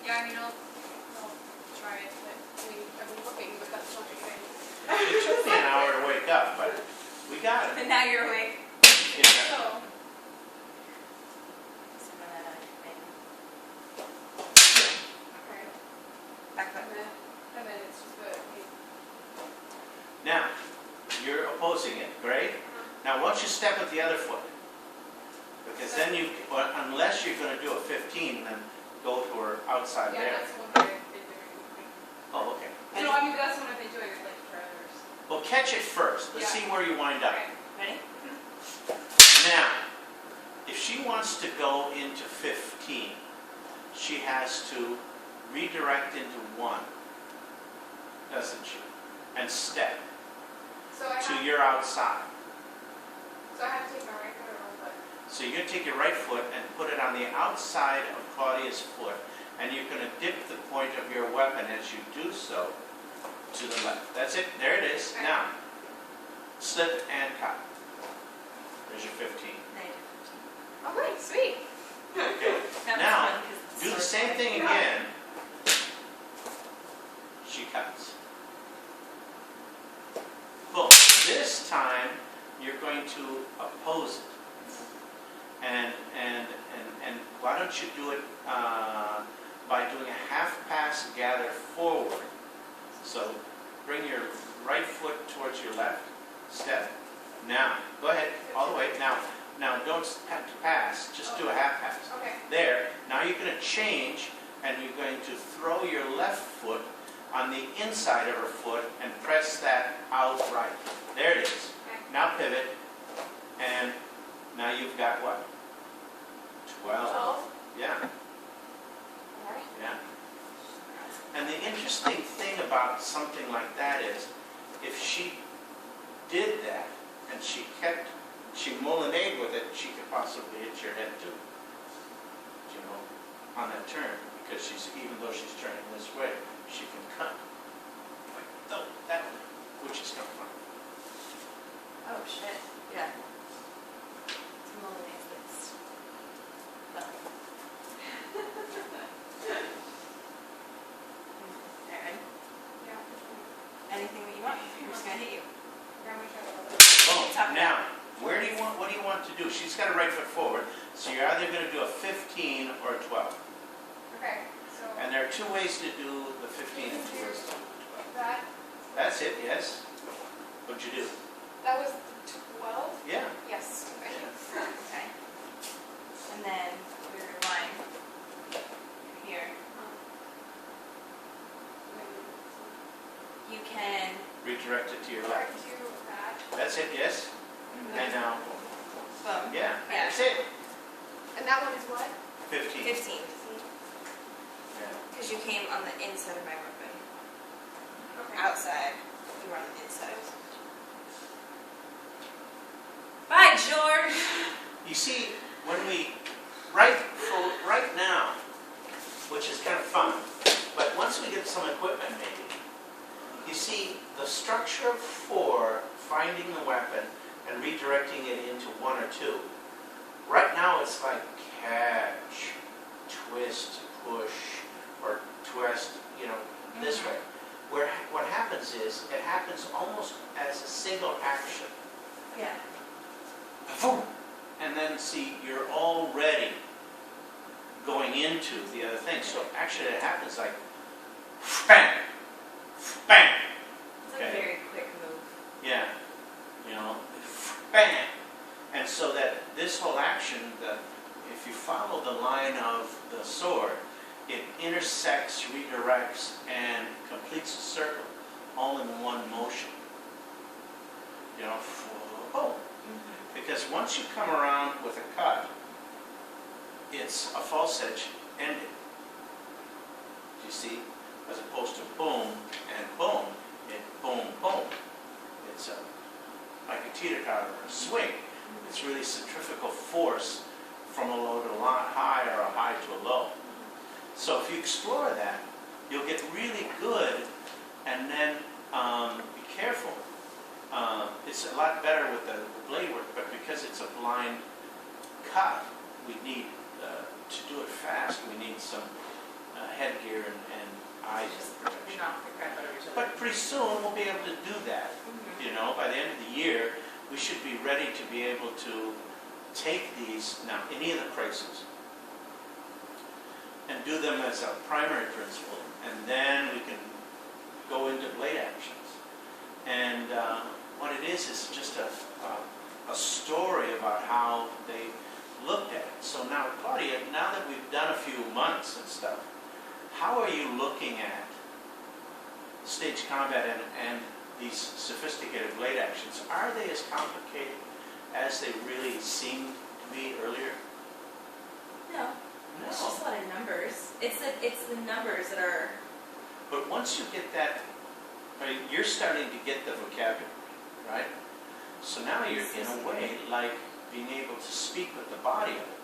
Yeah, I mean, I'll try it, but I've been looking, but that's not the thing. It took me an hour to wake up, but we got it. And now you're awake. Yeah. So, Some of that out of your thing. okay. Back And button. then it's just the, Now, you're opposing it, great? Now, once you step with the other foot, because then you, well, unless you're going to do a 15, then go to her outside yeah, there. that's the one that I've been doing. Oh, okay. No, I mean, that's the one I've been doing, like, for others. Well, catch it first. Let's Yeah. see where you wind up. Okay. Ready? Now, if she wants to go into 15, she has to redirect into 1, doesn't she? And step So I to have, your outside. so I have to take my right foot or wrong foot. So you're going to take your right foot and put it on the outside of Claudia's foot, and you're going to dip the point of your weapon as you do so to the left. That's it. There it is. Okay. Now, slip and cut. There's your 15. Oh, great, sweet. Okay. That was Now, fun 'cause do the it's same thing Yeah. again. She cuts. Boom. This time, you're going to oppose it. And why don't you do it by doing a half pass gather forward. So bring your right foot towards your left. Step. Now, go ahead, all the way. Now don't have to pass, just do a half pass. Okay. There. Now you're going to change, and you're going to throw your left foot on the inside of her foot and press that out right. There it is. Okay. Now pivot, and now you've got what? 12. Yeah, Alright. yeah. And the interesting thing about something like that is, if she did that, and she moulined with it, she could possibly hit your head too. You know, on that turn, because even though she's turning this way, she can cut. Like that way, which is kind of fun. Oh, shit. Yeah. It's Milanese, but it's... Well. Alright, ready? Yeah. Anything that you want. I'm just gonna hit you. Okay, I'm gonna try that. Oh, Top now, what do you want to do? She's got her right foot forward, so you're either going to do a 15 or a 12. Okay, so And there are 2 ways to do the 15 and 2 ways to do the 12. that, That's it, yes? What'd you do? that was 12? Yeah. Yes. Okay. Okay. And then your line here. You can... Redirect it to your Start left. to that. That's it, yes? And now, Boom. yeah, Yeah. that's it. And that one is what? 15. 15. Yeah. Because you came on the inside of my weapon. Okay. Outside. You were on the inside. Bye, George! You see, when we, right now, which is kind of fun, but once we get some equipment maybe, you see the structure for finding the weapon and redirecting it into 1 or 2. Right now it's like catch, twist, push, or twist, this way. Where what happens is, it happens almost as a single action. Yeah. Boom. And then see, you're already going into the other thing. So actually it happens like bang, bang. It's a Okay. very quick move. Yeah. Bang. And so that this whole action, if you follow the line of the sword, it intersects, redirects, and completes a circle all in one motion. Boom. Because once you come around with a cut, it's a false edge ended. Do you see? As opposed to boom and boom, boom, boom. It's like a teeter-totter or a swing. It's really centrifugal force from a low to a high or a high to a low. So if you explore that, you'll get really good, and then be careful. It's a lot better with the blade work, but because it's a blind cut, we need, to do it fast, we need some headgear and eye protection. Knock the crap out of each other. But pretty soon, we'll be able to do that. Mhm. You know, by the end of the year, we should be ready to be able to take these, now, any of the prices, and do them as a primary principle, and then we can go into blade actions. And what it is just a story about how they looked at it. So now, Claudia, now that we've done a few months and stuff, how are you looking at stage combat and these sophisticated blade actions? Are they as complicated as they really seemed to be earlier? No, it's just a lot of numbers. It's the numbers that are. But once you get that, I mean, you're starting to get the vocabulary, right? So now you're in a way like being able to speak with the body of it.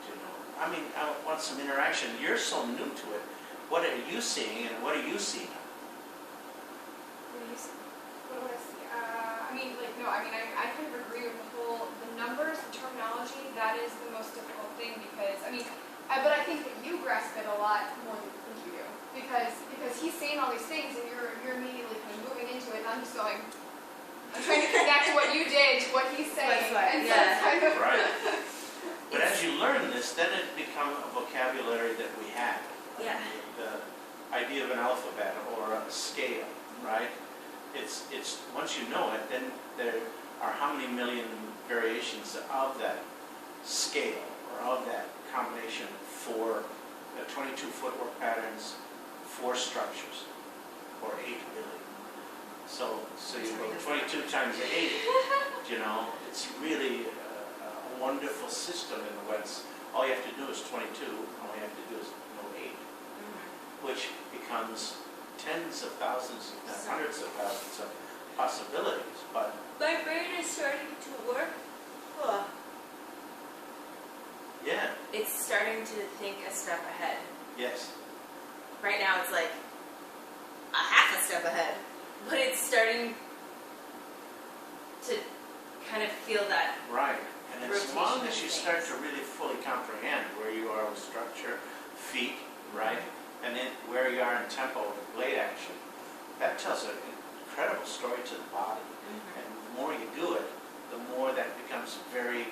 You know, I mean, I want some interaction. You're so new to it. What are you seeing, and what are you seeing? What do you see? What do I see? I mean, like, no, I mean, I kind of agree with the numbers, the terminology, that is the most difficult thing because, I mean, but I think that you grasp it a lot more than you think you do. Because he's saying all these things and you're immediately kind of moving into it and I'm just going, I'm trying to connect to what you did, to what he's saying. Right, And so yeah. it's kind of... Right. But as you learn this, then it becomes a vocabulary that we have. Yeah. The idea of an alphabet or a scale, right? It's once you know it, then there are how many million variations of that scale or of that combination for the 22 footwork patterns, 4 structures, or 8 really. So you go 22 times 8, you know, it's really a wonderful system in the West. All you have to do is 22, all you have to do is know 8, which becomes tens of thousands, if not hundreds of thousands of possibilities. But My brain is starting to work. Oh. yeah, It's starting to think a step ahead. yes, Right now it's like a half a step ahead. But it's starting to kind of feel that. right. And as Rotation long of as you things. start to really fully comprehend where you are with structure, feet, right, and then where you are in tempo with blade action, that tells an incredible story to the body. And the more you do it, the more that becomes very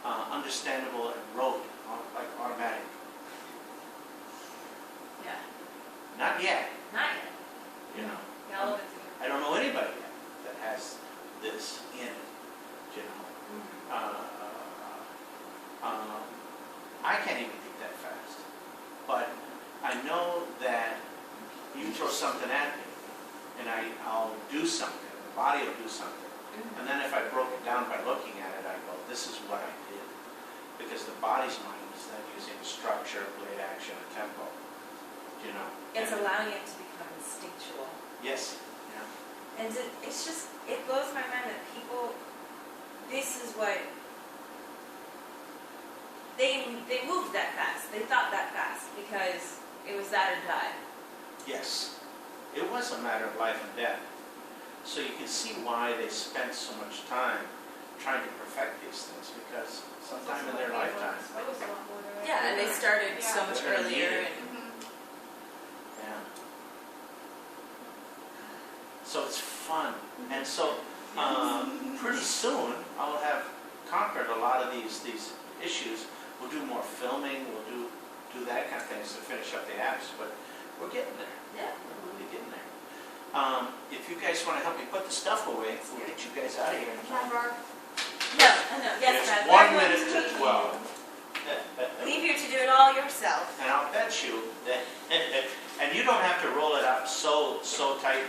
understandable and rote, like automatic. Yeah. Not yet, Not yet. you know. Yeah, all of it's I don't know anybody yet that has this in it, you know. I can't even think that fast. But I know that you throw something at me, and I'll do something, the body will do something. And then if I broke it down by looking at it, I go, this is what I did. Because the body's mind is then using structure, blade action, and tempo, you know. It's And- allowing it to become instinctual. Yes, yeah. And it's just, it blows my mind that people, this is what, they moved that fast. They thought that fast because it was that or die. Yes, it was a matter of life and death. So you can see why they spent so much time trying to perfect these things, because sometime in their lifetime. That was a lot more to it. Yeah, and they started so Yeah. much They're earlier. needed. And Yeah. So it's fun. And so pretty soon I'll have conquered a lot of these issues. We'll do more filming, we'll do that kind of things to finish up the apps, but we're getting there. yeah. We're really getting there. If you guys want to help me put the stuff away, we'll get you guys out of here. John Barb. No, yes, It's Brad. 1 we're going minute to leave 12. you- Leave you to do it all yourself. And I'll bet you that, and you don't have to roll it up so tight.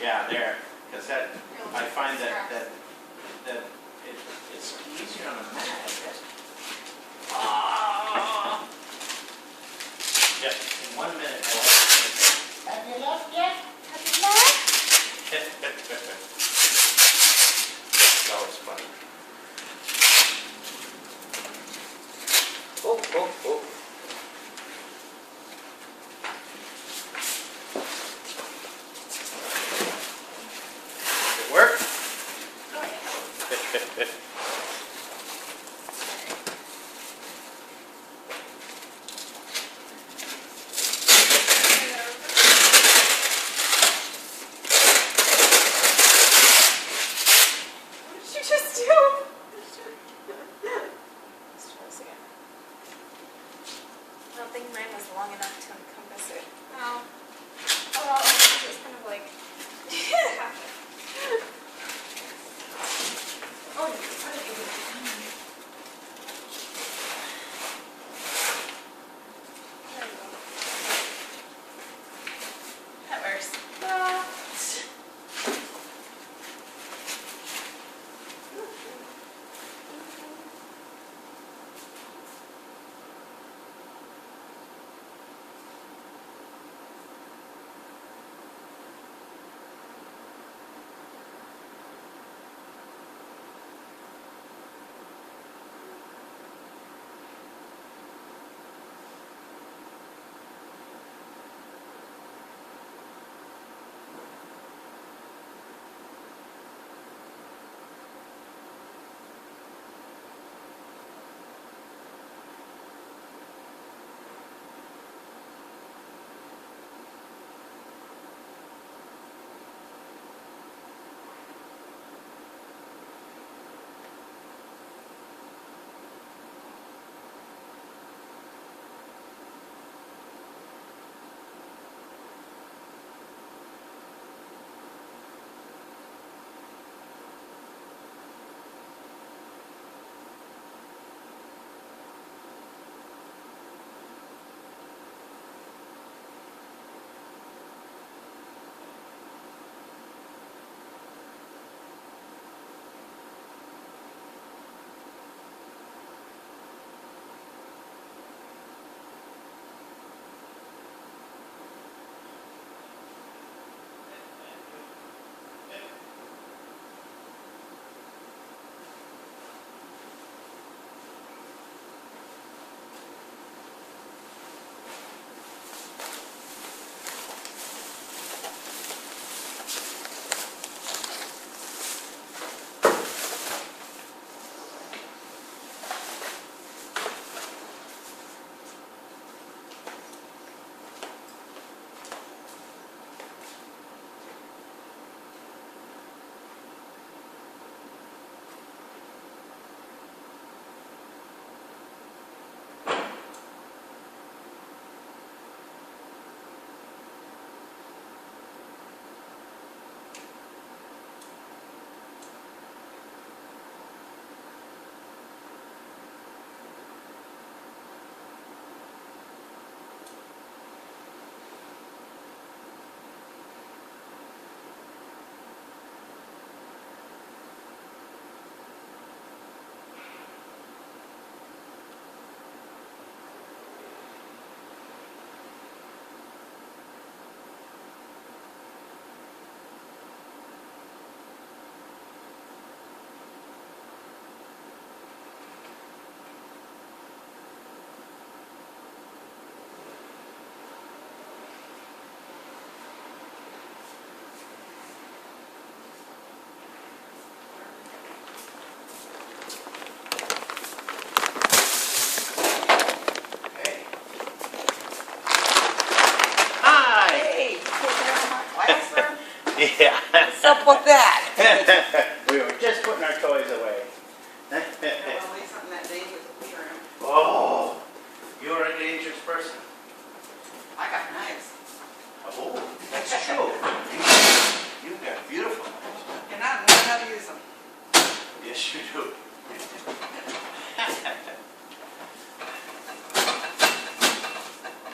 Yeah, there, because that, I find that it's easier on a Mac, I guess. Ah! Yeah, in 1 minute, I like to have you left yet? It's always funny. Oh. Did it work? think mine was long enough to encompass it. Oh. Oh, well, it's just kind of like. Oh, I didn't even. There you go. That works. Yeah. What's up with that? We were just putting our toys away. Well, at least something that dangerous will be around. Oh, you're a dangerous person. I got knives. Oh, that's true. You've got beautiful knives. And I don't know how to use them. Yes, you do.